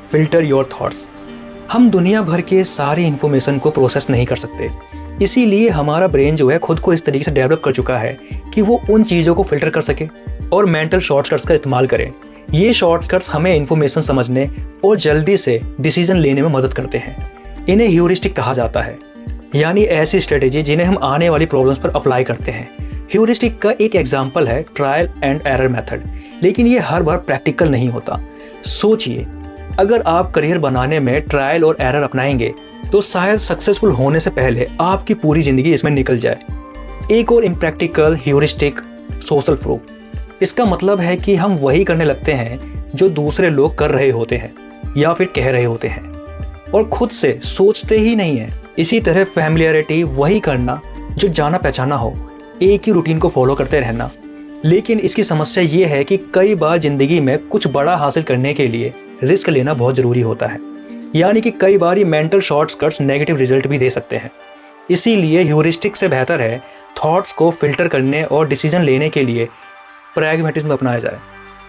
Filter your thoughts. हम दुनिया भर के सारी इन्फॉर्मेशन को प्रोसेस नहीं कर सकते, इसीलिए हमारा ब्रेन जो है खुद को इस तरीके से डेवलप कर चुका है कि वो उन चीज़ों को फिल्टर कर सके और मेंटल शॉर्टकट्स का इस्तेमाल करें। ये शॉर्टकट्स हमें इन्फॉर्मेशन समझने और जल्दी से डिसीजन लेने में मदद करते हैं। इन्हें ह्यूरिस्टिक कहा जाता है, यानी ऐसी स्ट्रेटेजी जिन्हें हम आने वाली प्रॉब्लम्स पर अप्लाई करते हैं। ह्यूरिस्टिक का एक एग्जाम्पल है ट्रायल एंड एरर मेथड, लेकिन ये हर बार प्रैक्टिकल नहीं होता। सोचिए, अगर आप करियर बनाने में ट्रायल और एरर अपनाएंगे तो शायद सक्सेसफुल होने से पहले आपकी पूरी ज़िंदगी इसमें निकल जाए। एक और इम्प्रैक्टिकल ह्यूरिस्टिक, सोशल प्रूफ। इसका मतलब है कि हम वही करने लगते हैं जो दूसरे लोग कर रहे होते हैं या फिर कह रहे होते हैं और खुद से सोचते ही नहीं है। इसी तरह फैमिलियरिटी, वही करना जो जाना पहचाना हो, एक ही रूटीन को फॉलो करते रहना। लेकिन इसकी समस्या ये है कि कई बार ज़िंदगी में कुछ बड़ा हासिल करने के लिए रिस्क लेना बहुत ज़रूरी होता है, यानी कि कई बार ये मेंटल शॉर्टकट्स नेगेटिव रिजल्ट भी दे सकते हैं। इसीलिए ह्यूरिस्टिक से बेहतर है थॉट्स को फिल्टर करने और डिसीजन लेने के लिए प्रैग्मेटिज्म अपनाया जाए।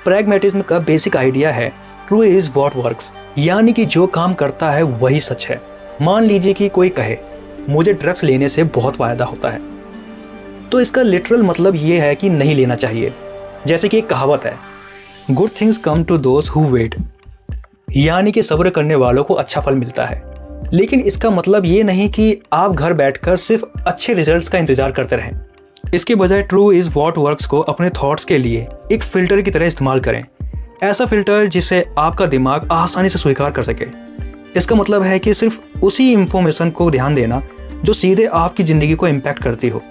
प्रैग्मेटिज्म का बेसिक आइडिया है ट्रू इज़ व्हाट वर्क्स, यानी कि जो काम करता है वही सच है। मान लीजिए कि कोई कहे मुझे ड्रग्स लेने से बहुत फ़ायदा होता है, तो इसका लिटरल मतलब ये है कि नहीं लेना चाहिए। जैसे कि एक कहावत है, good things come to those who wait, यानी कि सब्र करने वालों को अच्छा फल मिलता है। लेकिन इसका मतलब ये नहीं कि आप घर बैठकर सिर्फ अच्छे रिजल्ट्स का इंतजार करते रहें। इसके बजाय ट्रू इज़ व्हाट वर्क्स को अपने थॉट्स के लिए एक फ़िल्टर की तरह इस्तेमाल करें। ऐसा फ़िल्टर जिसे आपका दिमाग आसानी से स्वीकार कर सके। इसका मतलब है कि सिर्फ उसी इंफॉर्मेशन को ध्यान देना जो सीधे आपकी ज़िंदगी को इम्पैक्ट करती हो।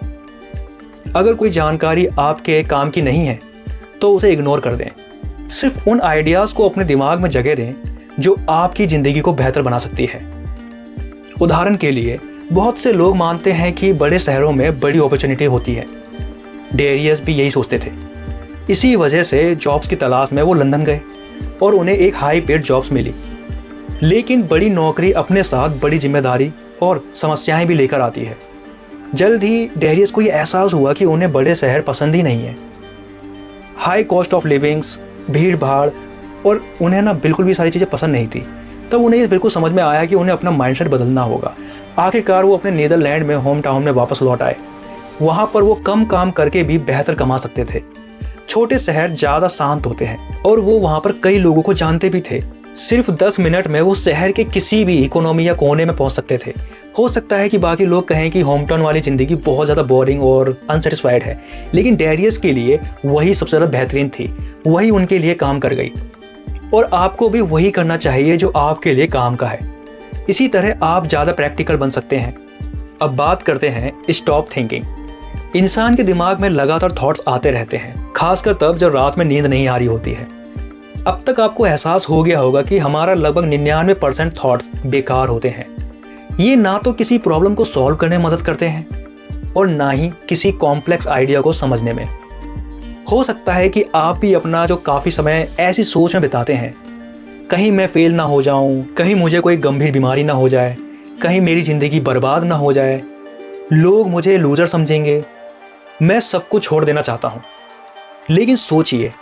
अगर कोई जानकारी आपके काम की नहीं है तो उसे इग्नोर कर दें। सिर्फ उन आइडियाज़ को अपने दिमाग में जगह दें जो आपकी ज़िंदगी को बेहतर बना सकती है। उदाहरण के लिए, बहुत से लोग मानते हैं कि बड़े शहरों में बड़ी अपॉर्चुनिटी होती है। डेरियस भी यही सोचते थे। इसी वजह से जॉब्स की तलाश में वो लंदन गए और उन्हें एक हाई पेड जॉब्स मिली। लेकिन बड़ी नौकरी अपने साथ बड़ी जिम्मेदारी और समस्याएं भी लेकर आती है। जल्द ही डेरियस को ये एहसास हुआ कि उन्हें बड़े शहर पसंद ही नहीं है। हाई कॉस्ट ऑफ लिविंग्स, भीड़ भाड़, और उन्हें ना बिल्कुल भी सारी चीज़ें पसंद नहीं थी। तब उन्हें ये बिल्कुल समझ में आया कि उन्हें अपना माइंडसेट बदलना होगा। आखिरकार वो अपने नीदरलैंड में होम टाउन में वापस लौट आए। वहाँ पर वो कम काम करके भी बेहतर कमा सकते थे। छोटे शहर ज़्यादा शांत होते हैं और वो वहाँ पर कई लोगों को जानते भी थे। सिर्फ 10 मिनट में वो शहर के किसी भी इकोनॉमी या कोने में पहुँच सकते थे। हो सकता है कि बाकी लोग कहें कि होम टाउन वाली ज़िंदगी बहुत ज़्यादा बोरिंग और अनसेटिस्फाइड है, लेकिन डेरियस के लिए वही सबसे ज़्यादा बेहतरीन थी। वही उनके लिए काम कर गई और आपको भी वही करना चाहिए जो आपके लिए काम का है। इसी तरह आप ज़्यादा प्रैक्टिकल बन सकते हैं। अब बात करते हैं स्टॉप थिंकिंग। इंसान के दिमाग में लगातार थॉट्स आते रहते हैं, खासकर तब जब रात में नींद नहीं आ रही होती है। अब तक आपको एहसास हो गया होगा कि हमारा लगभग 99% थॉट्स बेकार होते हैं। ये ना तो किसी प्रॉब्लम को सॉल्व करने में मदद करते हैं और ना ही किसी कॉम्प्लेक्स आइडिया को समझने में। हो सकता है कि आप भी अपना जो काफ़ी समय ऐसी सोच में बिताते हैं, कहीं मैं फेल ना हो जाऊं, कहीं मुझे कोई गंभीर बीमारी ना हो जाए, कहीं मेरी ज़िंदगी बर्बाद ना हो जाए, लोग मुझे लूजर समझेंगे, मैं सब कुछ छोड़ देना चाहता हूं। लेकिन सोचिए,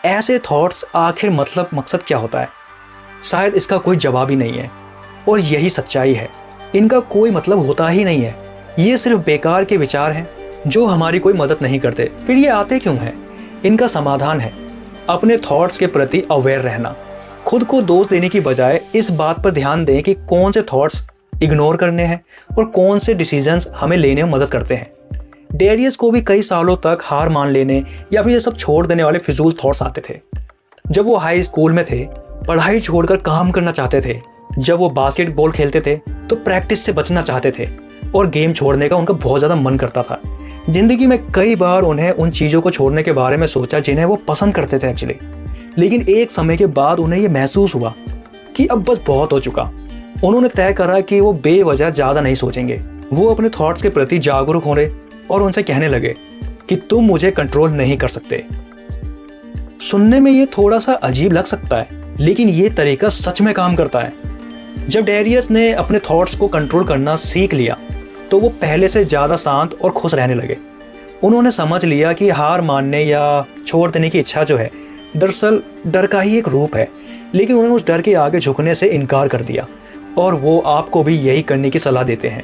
ऐसे थॉट्स आखिर मकसद क्या होता है? शायद इसका कोई जवाब ही नहीं है और यही सच्चाई है। इनका कोई मतलब होता ही नहीं है। ये सिर्फ बेकार के विचार हैं जो हमारी कोई मदद नहीं करते। फिर ये आते क्यों हैं? इनका समाधान है अपने थॉट्स के प्रति अवेयर रहना। खुद को दोष देने की बजाय इस बात पर ध्यान दें कि कौन से थॉट्स इग्नोर करने हैं और कौन से डिसीजंस हमें लेने में मदद करते हैं। डेरियस को भी कई सालों तक हार मान लेने या फिर ये सब छोड़ देने वाले फिजूल थॉट्स आते थे। जब वो हाई स्कूल में थे, पढ़ाई छोड़कर काम करना चाहते थे। जब वो बास्केटबॉल खेलते थे तो प्रैक्टिस से बचना चाहते थे और गेम छोड़ने का उनका बहुत ज़्यादा मन करता था। जिंदगी में कई बार उन्हें उन चीज़ों को छोड़ने के बारे में सोचा जिन्हें वो पसंद करते थे एक्चुअली। लेकिन एक समय के बाद उन्हें ये महसूस हुआ कि अब बस बहुत हो चुका। उन्होंने तय करा कि वो बेवजह ज़्यादा नहीं सोचेंगे। वो अपने थॉट्स के प्रति जागरूक होने और उनसे कहने लगे कि तुम मुझे कंट्रोल नहीं कर सकते। सुनने में ये थोड़ा सा अजीब लग सकता है, लेकिन ये तरीका सच में काम करता है। जब डेरियस ने अपने थॉट्स को कंट्रोल करना सीख लिया तो वो पहले से ज़्यादा शांत और खुश रहने लगे। उन्होंने समझ लिया कि हार मानने या छोड़ देने की इच्छा जो है दरअसल डर का ही एक रूप है, लेकिन उन्होंने उस डर के आगे झुकने से इनकार कर दिया और वो आपको भी यही करने की सलाह देते हैं।